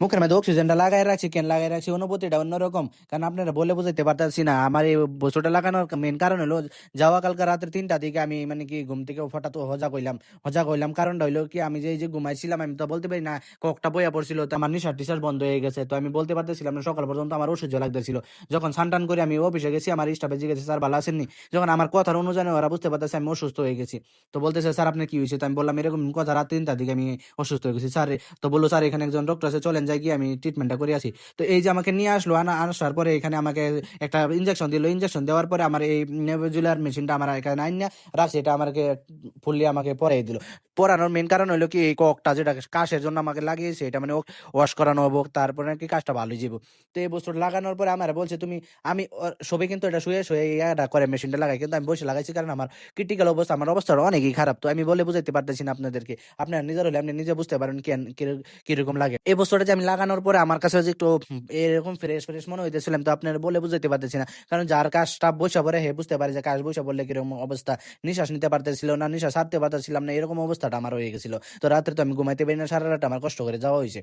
মুখের মধ্যে অক্সিজেনটা লাগাই রাখছি, কেন লাগাই রাখছি অনুভূতিটা অন্যরকম। কারণ আপনারা বলে বুঝাইতে পারতেছি না। আমার এই বস্তুটা লাগানোর মেন কারণ হলো, যাওয়া কালকে রাত্রে 3টা দিকে আমি মানে কি ঘুম থেকে হঠাৎ হজা কইলাম। কারণটা হইলো কি, আমি যে এই যে ঘুমাইছিলাম, আমি তো বলতে পারি না, ককটা বইয়া পড়ছিল, তো আমার নিশার টিশার বন্ধ হয়ে গেছে, তো আমি বলতে পারতেছিলাম না। সকাল পর্যন্ত আমার অসহ্য লাগতেছিল। যখন সানটান করে আমি অফিসে গেছি, আমার স্টাফে জিজ্ঞেস, স্যার ভালো আছেননি? যখন আমার কথার অনুযায়ী ওরা বুঝতে পারতেছে আমি অসুস্থ হয়ে গেছি, তো বলতেছে, স্যার আপনার কি হয়েছে? তো আমি বললাম এরকম কথা, রাত 3টার দিকে আমি অসুস্থ হয়ে গেছি স্যার। তো বললো, স্যার এখানে একজন ডক্টর আছে, চলেন যাই, গিয়ে আমি ট্রিটমেন্টটা করে আসি। তো এই যে আমাকে নিয়ে আসলো, আসার পরে এখানে আমাকে একটা ইঞ্জেকশন দিল। ইঞ্জেকশন দেওয়ার পরে আমার এই নেবুলার মেশিনটা আমার এখানে আইনা রাখছে, এটা আমাকে ফুললি আমাকে পরাই দিল। পরানোর মেন কারণ হলো কি, এই ককটা যেটা কাশের জন্য আমাকে লাগিয়েছে, এটা মানে ওয়াশ করানো হবো, তারপরে নাকি কাজটা ভালো হয়ে যাবো। তো এই বস্তুটা লাগানোর পরে আমার বলছে তুমি, আমি সবাই কিন্তু এটা শুয়ে শুয়ে ইয়াটা করে মেশিনটা লাগাই, কিন্তু আমি বসে লাগাইছি কারণ আমার ক্রিটিক্যাল অবস্থা, আমার অবস্থাটা অনেকই খারাপ। তো আমি বলে বুঝাইতে পারতেছি না আপনাদেরকে, আপনারা নিজের হলে আপনি নিজে বুঝতে পারেন কিরকম লাগে। এই বস্তুটা যে আমি লাগানোর পরে আমার কাছে যে একটু এরকম ফ্রেশ ফ্রেশ মনে হইতেছিলাম, তো আপনারা বলে বুঝাইতে পারতেছি না। কারণ যার কাজটা বসে পড়ে হে বুঝতে পারে যে কাজ বসে পড়লে কিরকম অবস্থা। নিঃশ্বাস নিতে পারতেছিল না, নিঃশ্বাস ছাড়তে পারতেছিলাম না, এরকম অবস্থাটা আমার হয়ে গেছিল। তো রাত্রে তো আমি ঘুমাইতে পারি না, সারা রাত আমার কষ্ট করে যাওয়া হয়েছে।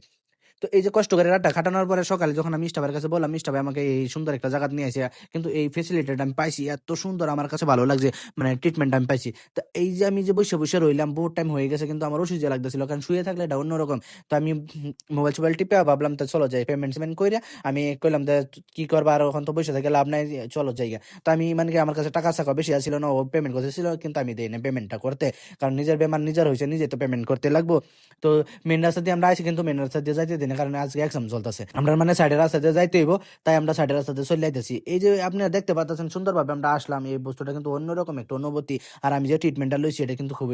তো এই যে কষ্ট করে রাতটা খাটানোর পরে সকালে যখন আমি মিস্টাফের কাছে বললাম, মিস্টাফ আমাকে এই সুন্দর একটা জায়গা নিয়ে আসে, কিন্তু এই ফেসিলিটিটা আমি পাইছি এত সুন্দর, আমার কাছে ভালো লাগছে, মানে ট্রিটমেন্ট আমি পাইছি। তো এই যে আমি যে বসে বসে রইলাম, বহুত টাইম হয়ে গেছে, কিন্তু আমার অসুবিধা লাগতেছিল, কারণ শুয়ে থাকলে এটা অন্যরকম। তো আমি মোবাইল টোবাইল টিপে ভাবলাম তো চলো যাই, পেমেন্ট সেমেন্ট করে আমি কইলাম যে কি করবো আর, ওখান তো বসে থেকে লাভ নাই, চলো যাই। তো আমি মানে কি, আমার কাছে টাকা টাকা বেশি আসছিল না, ও পেমেন্ট করতেছিল, কিন্তু আমি দিই না পেমেন্টটা করতে, কারণ নিজের বেমার নিজের হয়েছে, নিজে তো পেমেন্ট করতে লাগবো। তো মেন রাস্তা দিয়ে আমরা আইছি, কিন্তু মেন রাস্তা দিয়ে যাইতে দিই না, কারণ আজকে এক্সাম চলতেছে। আমরা মানে সাইডের রাস্তা দিয়ে যাইতে হইব, তাই আমরা সাইডের রাস্তা দিয়ে চলে যাইতেছি। এই যে আপনারা দেখতে পাচ্ছেন সুন্দরভাবে আমরা আসলাম, এই বস্তুটা কিন্তু অন্যরকম একটা অনুভূতি। আর আমি যে ট্রিটমেন্টটা লইছি, এটা কিন্তু খুবই